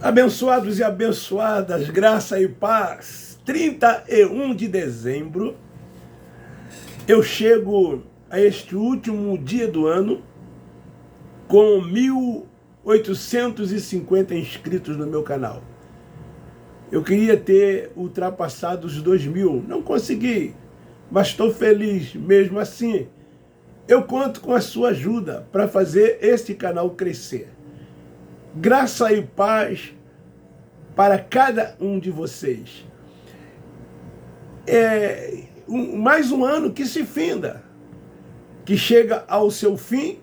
Abençoados e abençoadas, graça e paz. 31 de dezembro, eu chego a este último dia do ano com 1.850 inscritos no meu canal. Eu queria ter ultrapassado os 2.000, não consegui, mas estou feliz mesmo assim. Eu conto com a sua ajuda para fazer este canal crescer. Graça e paz para cada um de vocês. Mais um ano que se finda, que chega ao seu fim,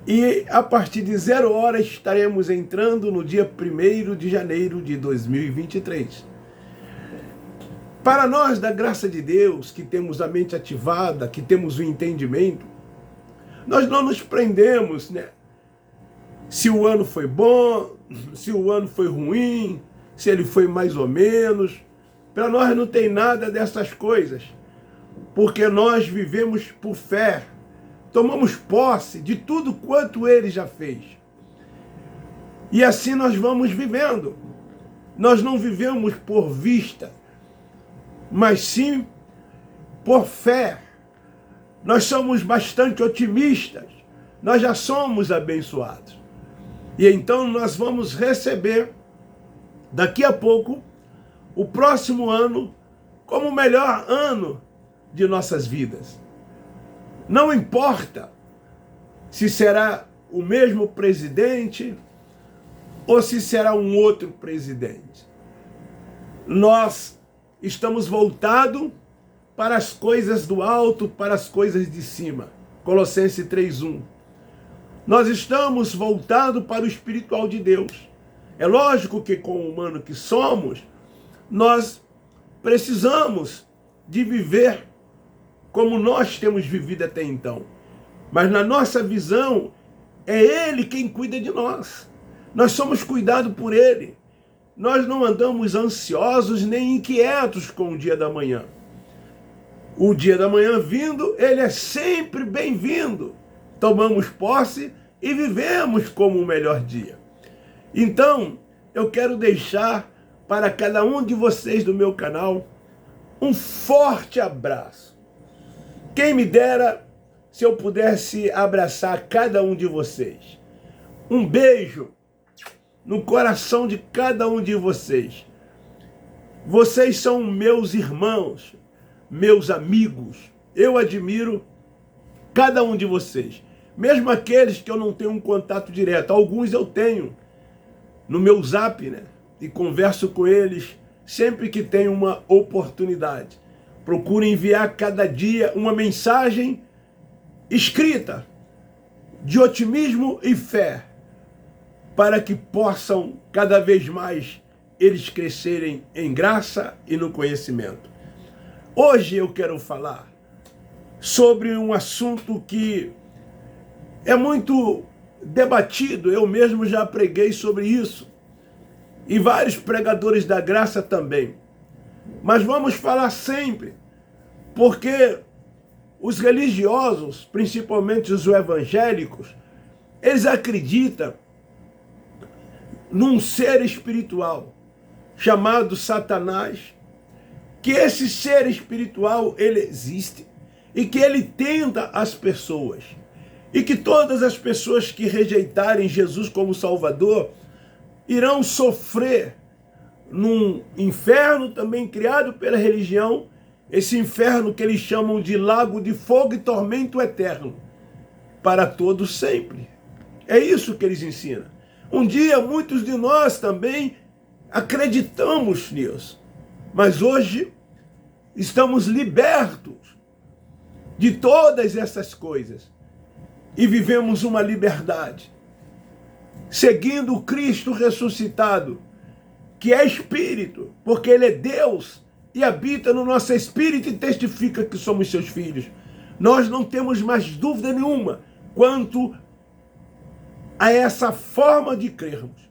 e a partir de 0 horas estaremos entrando no dia 1º de janeiro de 2023. Para nós, da graça de Deus, que temos a mente ativada, que temos o entendimento, nós não nos prendemos, né? Se o ano foi bom, se o ano foi ruim, se ele foi mais ou menos. Para nós não tem nada dessas coisas, porque nós vivemos por fé, tomamos posse de tudo quanto ele já fez. E assim nós vamos vivendo. Nós não vivemos por vista, mas sim por fé. Nós somos bastante otimistas, nós já somos abençoados. E então nós vamos receber, daqui a pouco, o próximo ano como o melhor ano de nossas vidas. Não importa se será o mesmo presidente ou se será um outro presidente. Nós estamos voltados para as coisas do alto, para as coisas de cima. Colossenses 3:1. Nós estamos voltados para o espiritual de Deus. É lógico que, com o humano que somos, nós precisamos de viver como nós temos vivido até então. Mas na nossa visão, é Ele quem cuida de nós. Nós somos cuidados por Ele. Nós não andamos ansiosos nem inquietos com o dia da manhã. O dia da manhã vindo, ele é sempre bem-vindo. Tomamos posse e vivemos como o melhor dia. Então, eu quero deixar para cada um de vocês do meu canal um forte abraço. Quem me dera se eu pudesse abraçar cada um de vocês. Um beijo no coração de cada um de vocês. Vocês são meus irmãos, meus amigos. Eu admiro cada um de vocês. Mesmo aqueles que eu não tenho um contato direto. Alguns eu tenho no meu zap, né? E converso com eles sempre que tenho uma oportunidade. Procuro enviar cada dia uma mensagem escrita de otimismo e fé, para que possam cada vez mais eles crescerem em graça e no conhecimento. Hoje eu quero falar sobre um assunto que é muito debatido, eu mesmo já preguei sobre isso, e vários pregadores da graça também. Mas vamos falar sempre, porque os religiosos, principalmente os evangélicos, eles acreditam num ser espiritual chamado Satanás, que esse ser espiritual, ele existe, e que ele tenta as pessoas, e que todas as pessoas que rejeitarem Jesus como Salvador irão sofrer num inferno também criado pela religião, esse inferno que eles chamam de lago de fogo e tormento eterno, para todos sempre. É isso que eles ensinam. Um dia muitos de nós também acreditamos nisso, mas hoje estamos libertos de todas essas coisas e vivemos uma liberdade, seguindo o Cristo ressuscitado, que é Espírito, porque Ele é Deus e habita no nosso Espírito e testifica que somos seus filhos. Nós não temos mais dúvida nenhuma quanto a essa forma de crermos.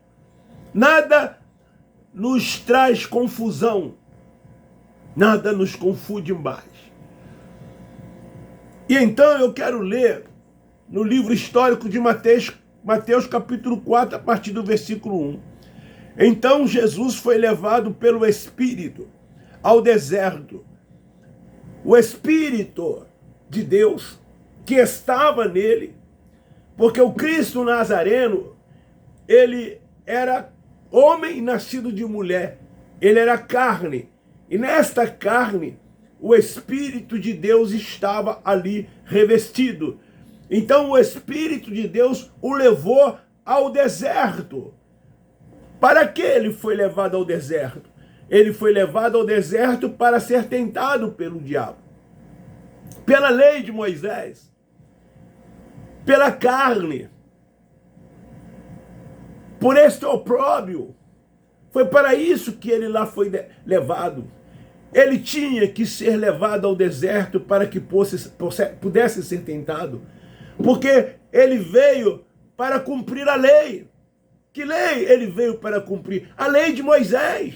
Nada nos traz confusão, nada nos confunde mais. E então eu quero ler no livro histórico de Mateus capítulo 4, a partir do versículo 1. Então Jesus foi levado pelo Espírito ao deserto. O Espírito de Deus que estava nele, porque o Cristo Nazareno, ele era homem nascido de mulher, ele era carne, e nesta carne o Espírito de Deus estava ali revestido. Então o Espírito de Deus o levou ao deserto. Para que ele foi levado ao deserto? Ele foi levado ao deserto para ser tentado pelo diabo. Pela lei de Moisés. Pela carne. Por este opróbrio. Foi para isso que ele lá foi levado. Ele tinha que ser levado ao deserto para que pudesse ser tentado. Porque ele veio para cumprir a lei. Que lei ele veio para cumprir? A lei de Moisés.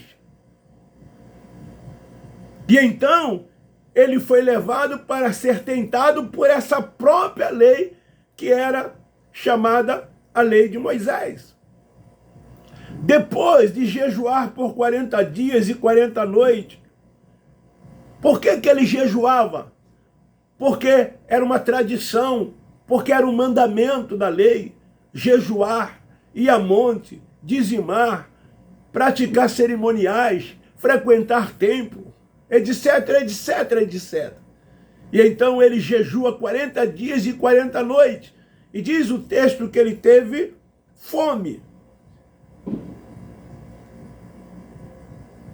E então, ele foi levado para ser tentado por essa própria lei, que era chamada a lei de Moisés. Depois de jejuar por 40 dias e 40 noites, por que ele jejuava? Porque era uma tradição, porque era um mandamento da lei, jejuar, ir a monte, dizimar, praticar cerimoniais, frequentar templo, etc, etc, etc. E então ele jejua 40 dias e 40 noites. E diz o texto que ele teve fome.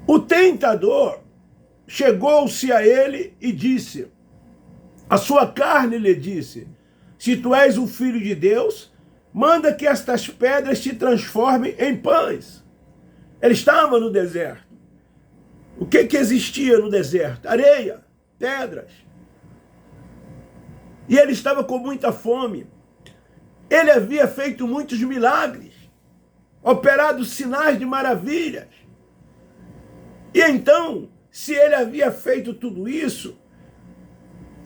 O tentador chegou-se a ele e disse, a sua carne lhe disse, se tu és o Filho de Deus, manda que estas pedras se transformem em pães. Ele estava no deserto. O que existia no deserto? Areia, pedras. E ele estava com muita fome. Ele havia feito muitos milagres, operado sinais de maravilhas. E então, se ele havia feito tudo isso,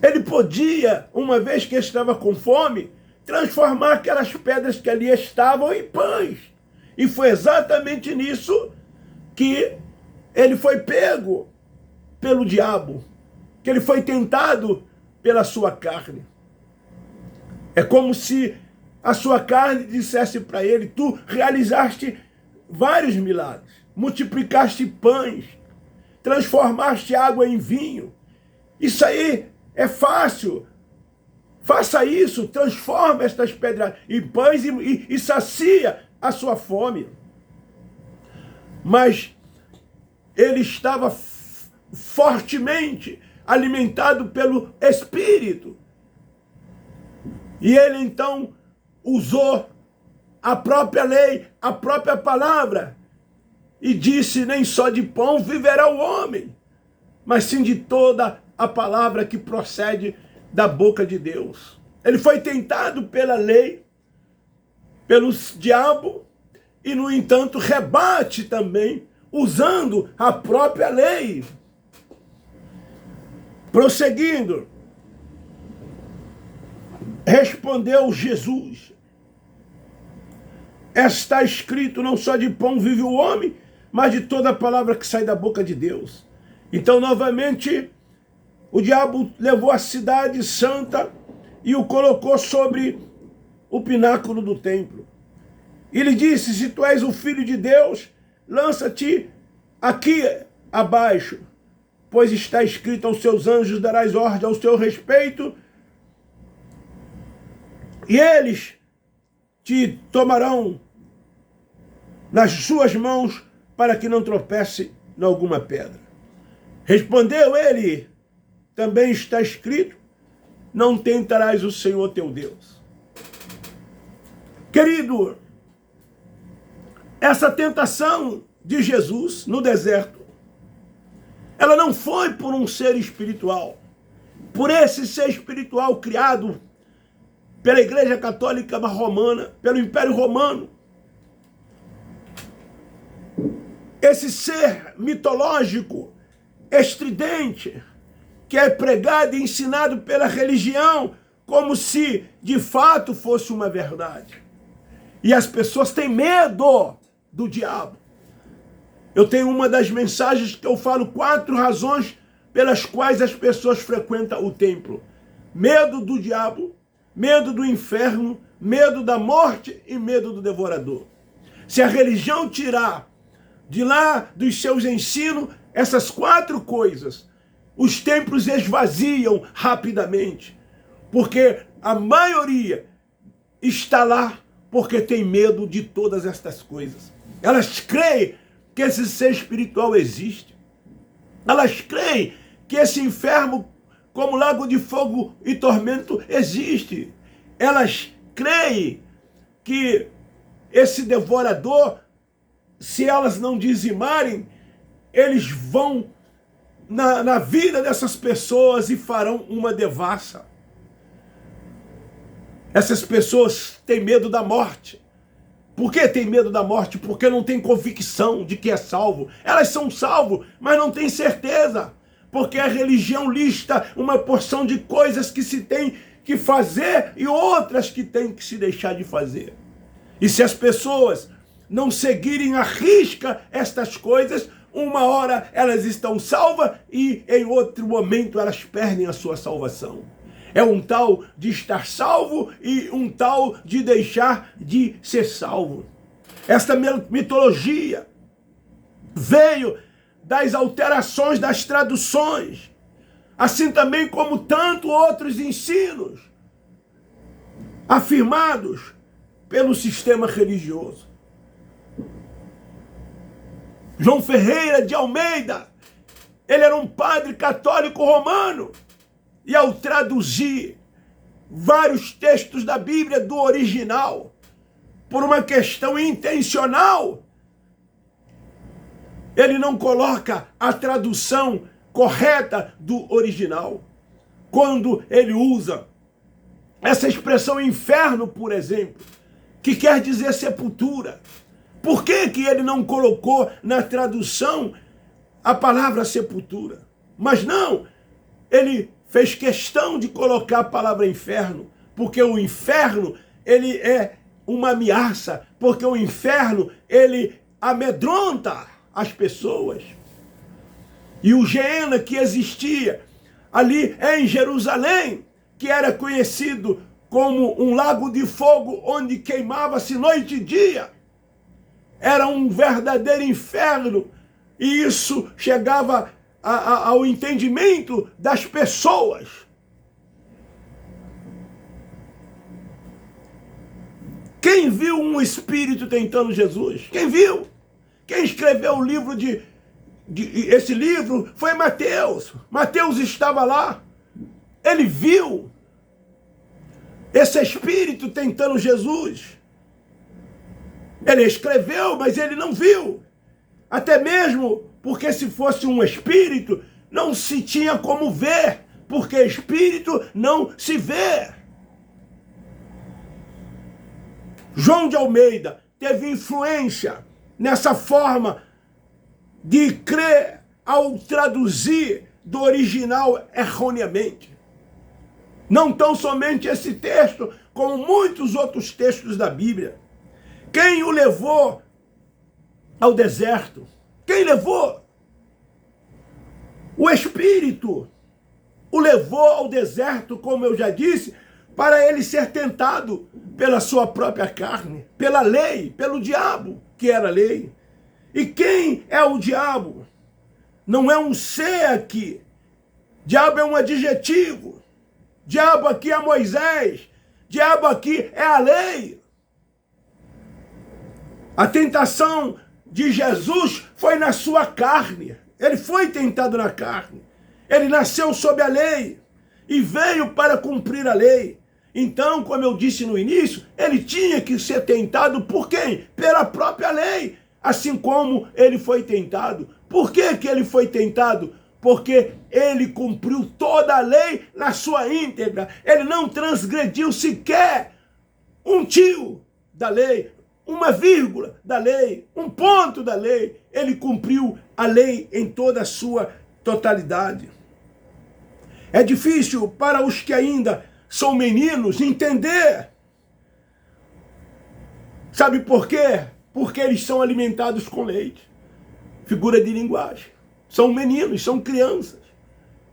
ele podia, uma vez que estava com fome, transformar aquelas pedras que ali estavam em pães. E foi exatamente nisso que ele foi pego pelo diabo, que ele foi tentado pela sua carne. É como se a sua carne dissesse para ele, tu realizaste vários milagres, multiplicaste pães, transformaste água em vinho. Isso aí é fácil. Faça isso, transforma estas pedras em pães e sacia a sua fome. Mas ele estava fortemente alimentado pelo Espírito. E ele então usou a própria lei, a própria palavra, e disse, nem só de pão viverá o homem, mas sim de toda a palavra que procede da boca de Deus. Ele foi tentado pela lei, pelo diabo, e no entanto rebate também, usando a própria lei. Prosseguindo, respondeu Jesus, está escrito, não só de pão vive o homem, mas de toda a palavra que sai da boca de Deus. Então, novamente, o diabo levou a cidade santa e o colocou sobre o pináculo do templo. E lhe disse, se tu és o Filho de Deus, lança-te aqui abaixo, pois está escrito, aos seus anjos darás ordem ao seu respeito, e eles te tomarão nas suas mãos para que não tropece em alguma pedra. Respondeu ele, também está escrito, não tentarás o Senhor teu Deus. Querido, essa tentação de Jesus no deserto, ela não foi por um ser espiritual, por esse ser espiritual criado pela Igreja Católica Romana, pelo Império Romano. Esse ser mitológico, estridente, que é pregado e ensinado pela religião como se de fato fosse uma verdade. E as pessoas têm medo do diabo. Eu tenho uma das mensagens que eu falo 4 razões pelas quais as pessoas frequentam o templo. Medo do diabo, medo do inferno, medo da morte e medo do devorador. Se a religião tirar de lá dos seus ensinos essas 4 coisas, os templos esvaziam rapidamente, porque a maioria está lá porque tem medo de todas estas coisas. Elas creem que esse ser espiritual existe. Elas creem que esse inferno, como lago de fogo e tormento, existe. Elas creem que esse devorador, se elas não dizimarem, eles vão na vida dessas pessoas e farão uma devassa. Essas pessoas têm medo da morte. Por que tem medo da morte? Porque não tem convicção de que é salvo. Elas são salvos, mas não têm certeza. Porque a religião lista uma porção de coisas que se tem que fazer e outras que tem que se deixar de fazer. E se as pessoas não seguirem à risca estas coisas, uma hora elas estão salvas e em outro momento elas perdem a sua salvação. É um tal de estar salvo e um tal de deixar de ser salvo. Esta mitologia veio das alterações das traduções, assim também como tantos outros ensinos afirmados pelo sistema religioso. João Ferreira de Almeida, ele era um padre católico romano, e ao traduzir vários textos da Bíblia do original, por uma questão intencional, ele não coloca a tradução correta do original. Quando ele usa essa expressão inferno, por exemplo, que quer dizer sepultura, por que que ele não colocou na tradução a palavra sepultura? Mas não, ele fez questão de colocar a palavra inferno, porque o inferno, ele é uma ameaça, porque o inferno, ele amedronta as pessoas. E o Geena que existia ali em Jerusalém, que era conhecido como um lago de fogo onde queimava-se noite e dia, era um verdadeiro inferno, e isso chegava ao entendimento das pessoas. Quem viu um espírito tentando Jesus? Quem viu? Quem escreveu o livro esse livro foi Mateus. Mateus estava lá. Ele viu esse espírito tentando Jesus. Ele escreveu, mas ele não viu. Até mesmo porque se fosse um espírito, não se tinha como ver, porque espírito não se vê. João de Almeida teve influência nessa forma de crer ao traduzir do original erroneamente. Não tão somente esse texto, como muitos outros textos da Bíblia. Quem o levou ao deserto? Quem levou? O Espírito o levou ao deserto, como eu já disse, para ele ser tentado pela sua própria carne, pela lei, pelo diabo, que era a lei. E quem é o diabo? Não é um ser aqui. Diabo é um adjetivo. Diabo aqui é Moisés. Diabo aqui é a lei. A tentação de Jesus foi na sua carne. Ele foi tentado na carne. Ele nasceu sob a lei e veio para cumprir a lei. Então, como eu disse no início, ele tinha que ser tentado por quem? Pela própria lei. Assim como ele foi tentado. Por que que ele foi tentado? Porque ele cumpriu toda a lei na sua íntegra. Ele não transgrediu sequer um tio da lei, uma vírgula da lei, um ponto da lei. Ele cumpriu a lei em toda a sua totalidade. É difícil para os que ainda são meninos entender. Sabe por quê? Porque eles são alimentados com leite. figura de linguagem. São meninos, são crianças.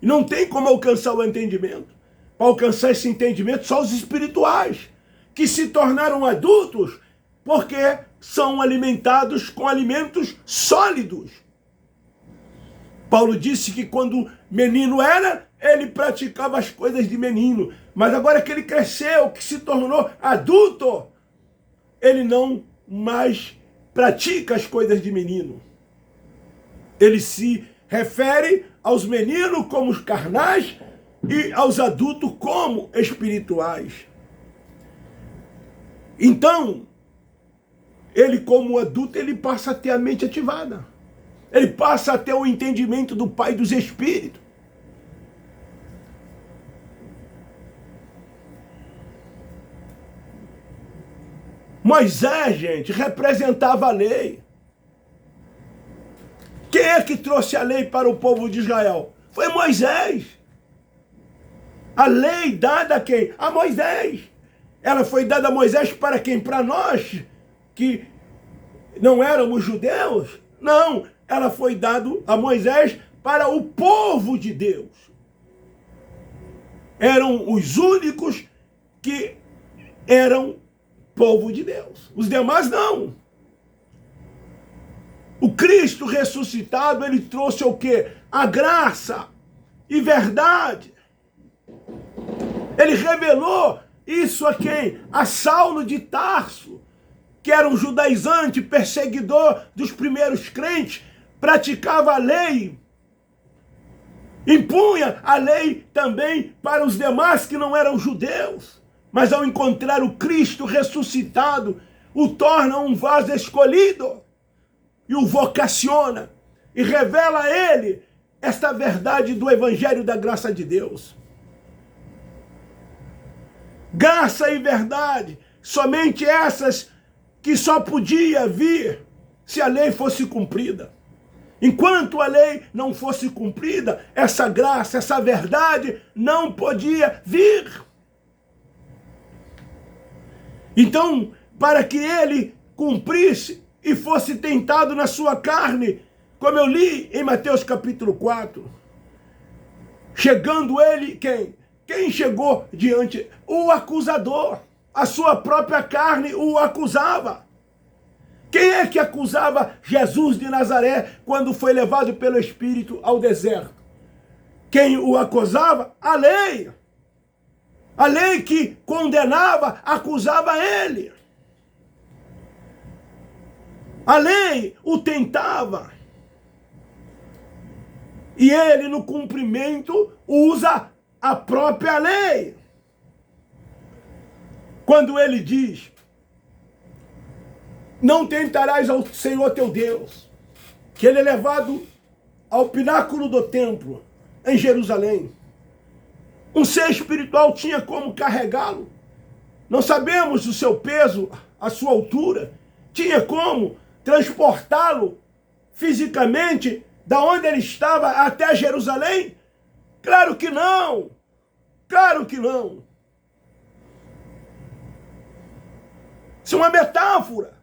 E não tem como alcançar o entendimento. Para alcançar esse entendimento, só os espirituais, que se tornaram adultos porque são alimentados com alimentos sólidos. Paulo disse que quando menino era, ele praticava as coisas de menino. Mas agora que ele cresceu, que se tornou adulto, ele não mais pratica as coisas de menino. Ele se refere aos meninos como os carnais e aos adultos como espirituais. Então, ele como adulto, ele passa a ter a mente ativada. Ele passa a ter o entendimento do Pai dos Espíritos. Moisés, gente, representava a lei. Quem é que trouxe a lei para o povo de Israel? Foi Moisés. A lei dada a quem? A Moisés. Ela foi dada a Moisés para quem? Para nós, que não éramos judeus? Não, ela foi dada a Moisés para o povo de Deus. Eram os únicos que eram povo de Deus. Os demais não. O Cristo ressuscitado, ele trouxe o quê? A graça e verdade. Ele revelou isso a quem? A Saulo de Tarso, que era um judaizante, perseguidor dos primeiros crentes, praticava a lei, impunha a lei também para os demais que não eram judeus, mas ao encontrar o Cristo ressuscitado, o torna um vaso escolhido e o vocaciona e revela a ele esta verdade do Evangelho da graça de Deus. Graça e verdade, somente essas que só podia vir se a lei fosse cumprida. Enquanto a lei não fosse cumprida, essa graça, essa verdade não podia vir. Então, para que ele cumprisse e fosse tentado na sua carne, como eu li em Mateus capítulo 4, chegando ele, quem? Quem chegou diante? O acusador. A sua própria carne o acusava. Quem é que acusava Jesus de Nazaré quando foi levado pelo Espírito ao deserto? Quem o acusava? A lei. A lei que condenava, acusava ele. A lei o tentava. E ele, no cumprimento, usa a própria lei. Quando ele diz: não tentarás ao Senhor teu Deus, que ele é levado ao pináculo do templo em Jerusalém. Um ser espiritual tinha como carregá-lo. Não sabemos o seu peso, a sua altura. Tinha como transportá-lo fisicamente da onde ele estava até Jerusalém? Claro que não. Claro que não. Isso é uma metáfora.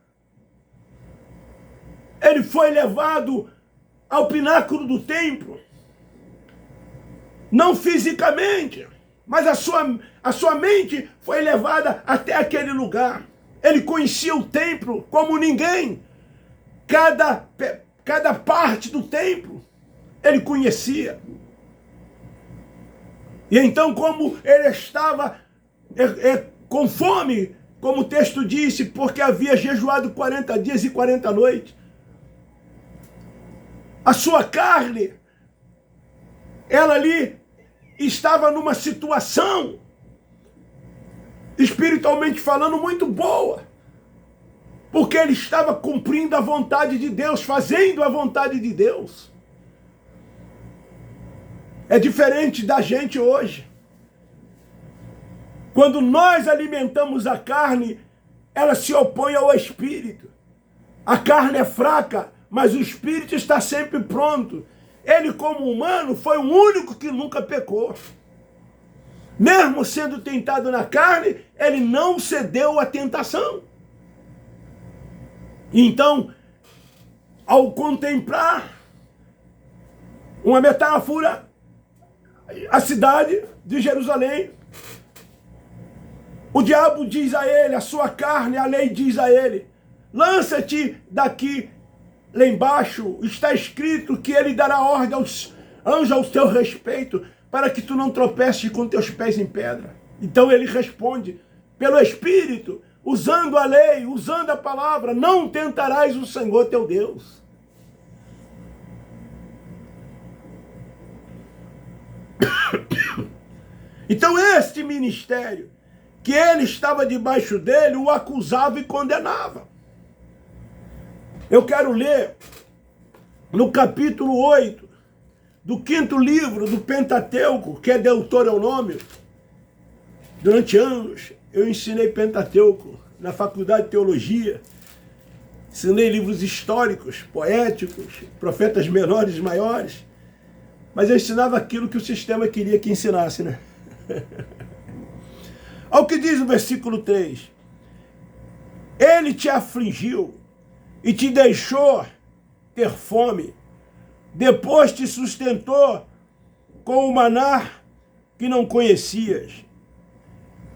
Ele foi levado ao pináculo do templo. Não fisicamente, mas a sua mente foi levada até aquele lugar. Ele conhecia o templo como ninguém. Cada parte do templo ele conhecia. E então, como ele estava com fome, como o texto disse, porque havia jejuado 40 dias e 40 noites, a sua carne, ela ali estava numa situação, espiritualmente falando, muito boa, porque ele estava cumprindo a vontade de Deus, fazendo a vontade de Deus. É diferente da gente hoje. Quando nós alimentamos a carne, ela se opõe ao espírito. A carne é fraca, mas o espírito está sempre pronto. Ele, como humano, foi o único que nunca pecou. Mesmo sendo tentado na carne, ele não cedeu à tentação. Então, ao contemplar uma metáfora, a cidade de Jerusalém, o diabo diz a ele, a sua carne, a lei diz a ele, lança-te daqui, lá embaixo está escrito que ele dará ordem aos anjos ao teu respeito, para que tu não tropeces com teus pés em pedra. Então ele responde, pelo Espírito, usando a lei, usando a palavra, não tentarás o Senhor teu Deus. Então este ministério, que ele estava debaixo dele, o acusava e condenava. Eu quero ler no capítulo 8, do 5º livro do Pentateuco, que é Deuteronômio. Durante anos eu ensinei Pentateuco na faculdade de teologia, ensinei livros históricos, poéticos, profetas menores e maiores, mas eu ensinava aquilo que o sistema queria que ensinasse, né? Olha o que diz o versículo 3. Ele te afligiu e te deixou ter fome, depois te sustentou com o maná que não conhecias,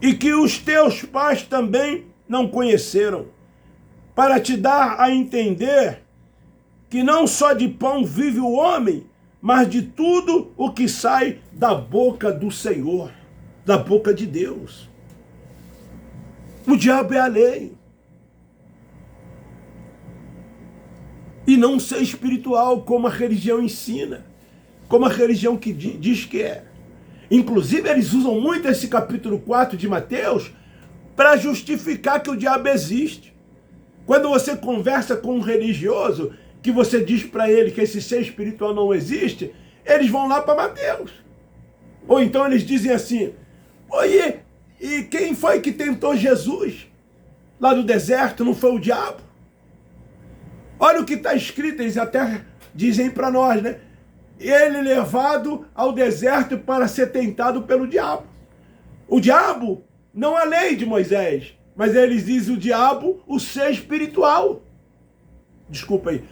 e que os teus pais também não conheceram, para te dar a entender que não só de pão vive o homem, mas de tudo o que sai da boca do Senhor, da boca de Deus. O diabo é a lei. E não ser espiritual, como a religião ensina, como a religião que diz que é. Inclusive, eles usam muito esse capítulo 4 de Mateus para justificar que o diabo existe. Quando você conversa com um religioso, que você diz para ele que esse ser espiritual não existe, eles vão lá para Mateus. Ou então eles dizem assim, oi, e quem foi que tentou Jesus lá no deserto? Não foi o diabo? Olha o que está escrito, eles até dizem para nós, né? Ele levado ao deserto para ser tentado pelo diabo. O diabo, não a lei de Moisés, mas eles dizem o diabo, o ser espiritual. Desculpa aí,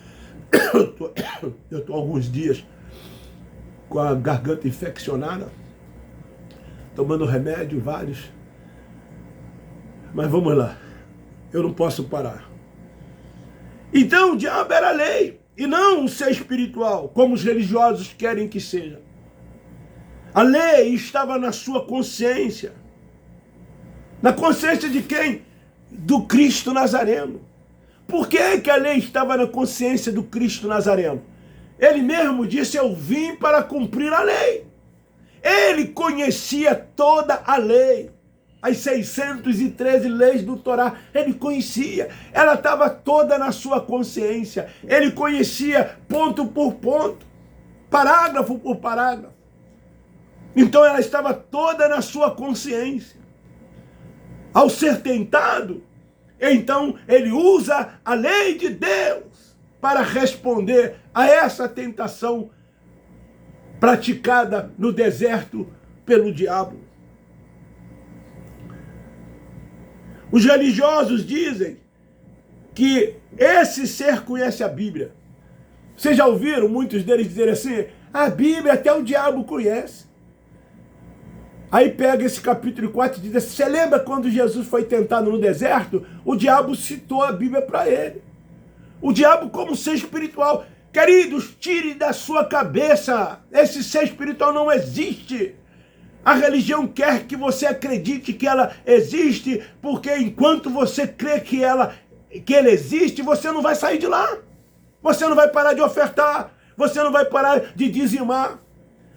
eu estou há alguns dias com a garganta infeccionada, tomando remédio, vários. Mas vamos lá, eu não posso parar. Então o diabo era a lei, e não um ser espiritual, como os religiosos querem que seja. A lei estava na sua consciência. Na consciência de quem? Do Cristo Nazareno. Por que que a lei estava na consciência do Cristo Nazareno? Ele mesmo disse, eu vim para cumprir a lei. Ele conhecia toda a lei. As 613 leis do Torá, ele conhecia. Ela estava toda na sua consciência. Ele conhecia ponto por ponto, parágrafo por parágrafo. Então ela estava toda na sua consciência. Ao ser tentado, então ele usa a lei de Deus para responder a essa tentação praticada no deserto pelo diabo. Os religiosos dizem que esse ser conhece a Bíblia. Vocês já ouviram muitos deles dizerem assim, a Bíblia até o diabo conhece. Aí pega esse capítulo 4 e diz assim, você lembra quando Jesus foi tentado no deserto? O diabo citou a Bíblia para ele. O diabo como ser espiritual. Queridos, tire da sua cabeça, esse ser espiritual não existe. A religião quer que você acredite que ela existe, porque enquanto você crê que ele existe, você não vai sair de lá. Você não vai parar de ofertar, você não vai parar de dizimar.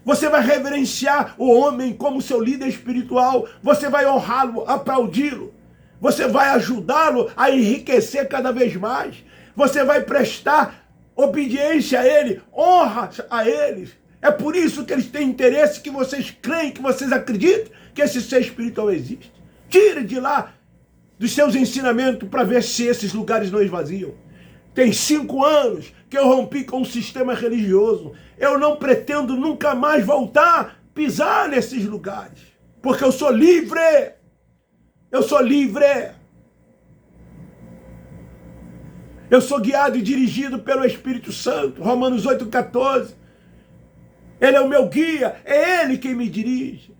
Você vai reverenciar o homem como seu líder espiritual, você vai honrá-lo, aplaudi-lo. Você vai ajudá-lo a enriquecer cada vez mais. Você vai prestar obediência a ele, honra a eles. É por isso que eles têm interesse que vocês creem, que vocês acreditem que esse ser espiritual existe. Tire de lá dos seus ensinamentos para ver se esses lugares não esvaziam. Tem 5 anos que eu rompi com o sistema religioso. Eu não pretendo nunca mais voltar a pisar nesses lugares. Porque eu sou livre. Eu sou livre. Eu sou guiado e dirigido pelo Espírito Santo. Romanos 8,14. Ele é o meu guia, é Ele quem me dirige.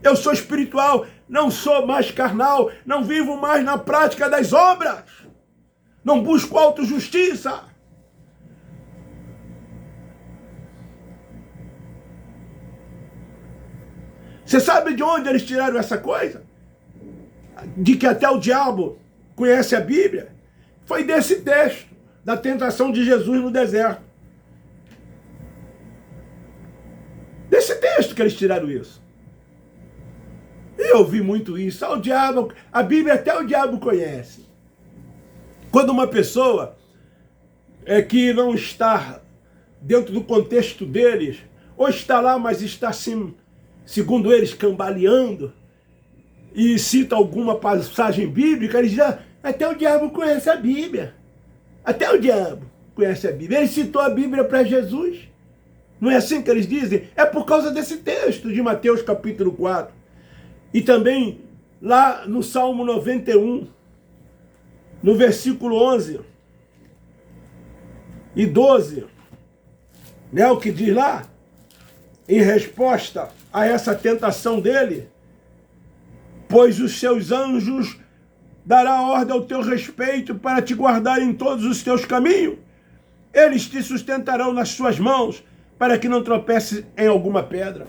Eu sou espiritual, não sou mais carnal, não vivo mais na prática das obras. Não busco autojustiça. Você sabe de onde eles tiraram essa coisa? De que até o diabo conhece a Bíblia? Foi desse texto, da tentação de Jesus no deserto. Desse texto que eles tiraram isso. Eu ouvi muito isso. O diabo, a Bíblia até o diabo conhece. Quando uma pessoa que não está dentro do contexto deles, ou está lá, mas está assim, segundo eles, cambaleando, e cita alguma passagem bíblica, eles dizem, até o diabo conhece a Bíblia. Até o diabo conhece a Bíblia. Ele citou a Bíblia para Jesus. Não é assim que eles dizem? É por causa desse texto de Mateus capítulo 4. E também lá no Salmo 91, no versículo 11 e 12, né, o que diz lá? Em resposta a essa tentação dele, pois os seus anjos dará ordem ao teu respeito para te guardar em todos os teus caminhos. Eles te sustentarão nas suas mãos para que não tropece em alguma pedra.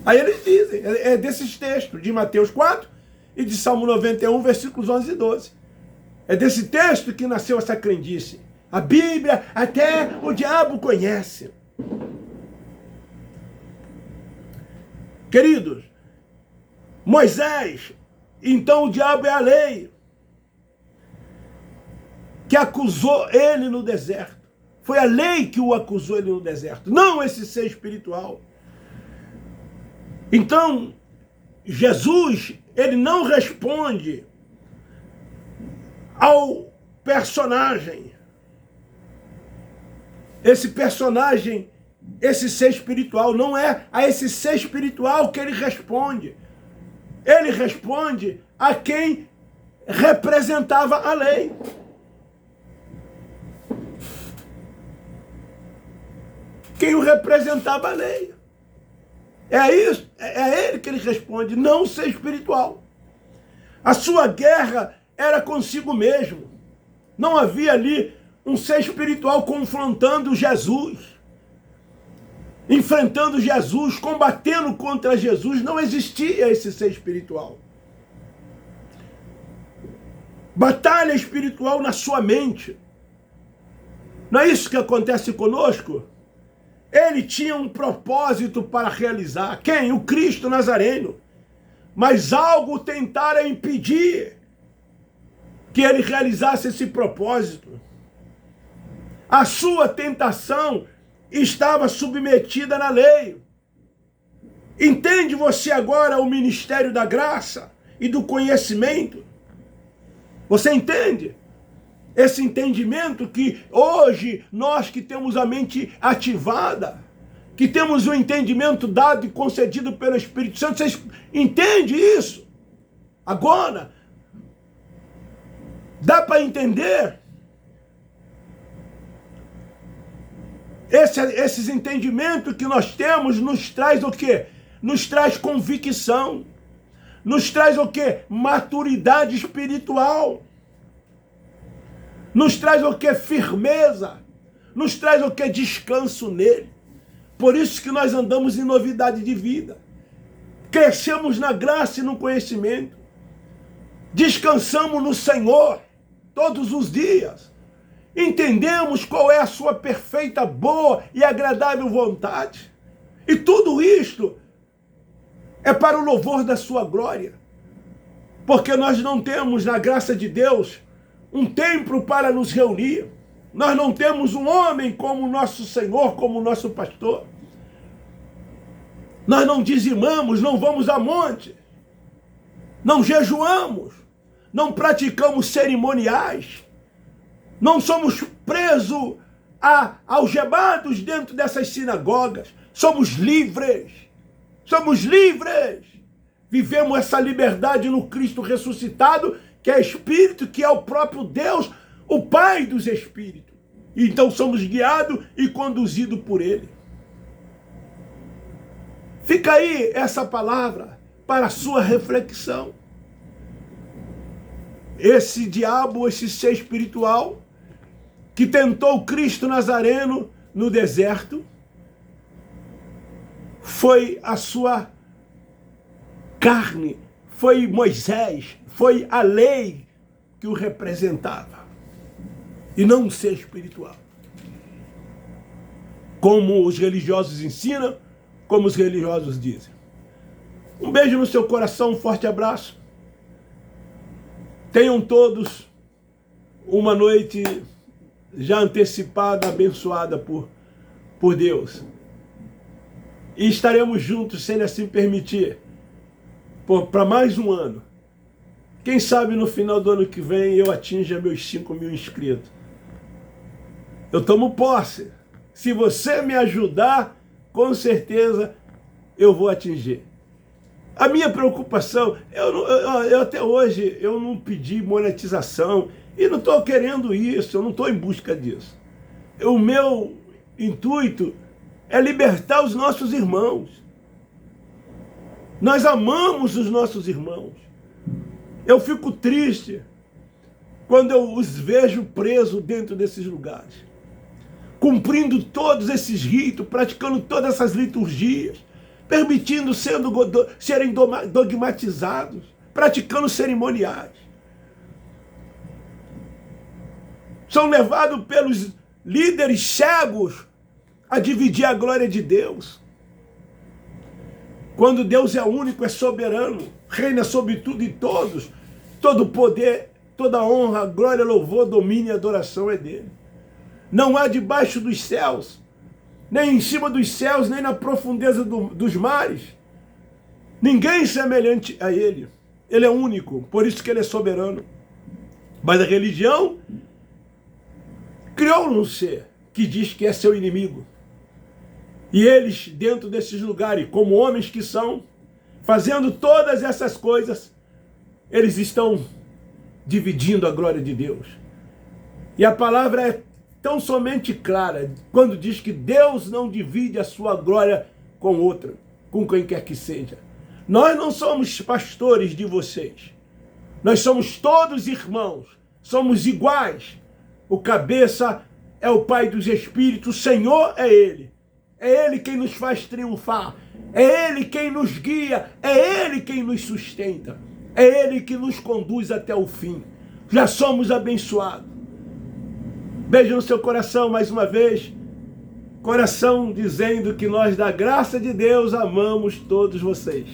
Aí eles dizem, é desses textos de Mateus 4 e de Salmo 91, versículos 11 e 12. É desse texto que nasceu essa crendice. A Bíblia até o diabo conhece. Queridos, Moisés, então o diabo é a lei que acusou ele no deserto. Foi a lei que o acusou ele no deserto, não esse ser espiritual. Então, Jesus, ele não responde ao personagem. Esse personagem, esse ser espiritual, não é a esse ser espiritual que ele responde. Ele responde a quem representava a lei. Quem o representava a lei. É isso, é ele que ele responde, não o ser espiritual. A sua guerra era consigo mesmo. Não havia ali um ser espiritual confrontando Jesus, enfrentando Jesus, combatendo contra Jesus. Não existia esse ser espiritual. Batalha espiritual na sua mente. Não é isso que acontece conosco? Ele tinha um propósito para realizar. Quem? O Cristo Nazareno. Mas algo tentara impedir que ele realizasse esse propósito. A sua tentação estava submetida na lei. Entende você agora o ministério da graça e do conhecimento? Você entende? Esse entendimento que hoje nós que temos a mente ativada, que temos o entendimento dado e concedido pelo Espírito Santo, vocês entendem isso? Agora, dá para entender? Esses entendimentos que nós temos nos traz o quê? Nos traz convicção. Nos traz o quê? Maturidade espiritual. Nos traz o quê? Firmeza. Nos traz o quê? Descanso nele. Por isso que nós andamos em novidade de vida. Crescemos na graça e no conhecimento. Descansamos no Senhor todos os dias. Entendemos qual é a sua perfeita, boa e agradável vontade. E tudo isto é para o louvor da sua glória. Porque nós não temos, na graça de Deus, um templo para nos reunir. Nós não temos um homem como nosso Senhor, como nosso pastor. Nós não dizimamos, não vamos a monte. Não jejuamos. Não praticamos cerimoniais. Não somos presos algemados dentro dessas sinagogas. Somos livres. Somos livres. Vivemos essa liberdade no Cristo ressuscitado, que é Espírito, que é o próprio Deus, o Pai dos Espíritos. Então somos guiados e conduzidos por Ele. Fica aí essa palavra para a sua reflexão. Esse diabo, esse ser espiritual, que tentou Cristo Nazareno no deserto, foi a sua carne, foi Moisés, foi a lei que o representava, e não um ser espiritual. Como os religiosos ensinam, como os religiosos dizem. Um beijo no seu coração, um forte abraço. Tenham todos uma noite já antecipada, abençoada por Deus. E estaremos juntos, se Ele assim permitir, para mais um ano. Quem sabe no final do ano que vem eu atinja meus 5.000 inscritos. Eu tomo posse. Se você me ajudar, com certeza eu vou atingir. A minha preocupação, eu até hoje eu não pedi monetização e não estou querendo isso, eu não estou em busca disso. O meu intuito é libertar os nossos irmãos. Nós amamos os nossos irmãos. Eu fico triste quando eu os vejo presos dentro desses lugares, cumprindo todos esses ritos, praticando todas essas liturgias, permitindo serem dogmatizados, praticando cerimoniais. São levados pelos líderes cegos a dividir a glória de Deus. Quando Deus é único, é soberano, reina sobre tudo e todos, todo poder, toda honra, glória, louvor, domínio e adoração é dele. Não há debaixo dos céus, nem em cima dos céus, nem na profundeza dos mares, ninguém semelhante a ele. Ele é único, por isso que ele é soberano. Mas a religião criou um ser que diz que é seu inimigo. E eles, dentro desses lugares, como homens que são, fazendo todas essas coisas, eles estão dividindo a glória de Deus. E a palavra é tão somente clara quando diz que Deus não divide a sua glória com outra, com quem quer que seja. Nós não somos pastores de vocês. Nós somos todos irmãos, somos iguais. O cabeça é o Pai dos Espíritos, o Senhor é Ele. É Ele quem nos faz triunfar. É Ele quem nos guia. É Ele quem nos sustenta. É Ele que nos conduz até o fim. Já somos abençoados. Beijo no seu coração mais uma vez. Coração dizendo que nós, da graça de Deus, amamos todos vocês.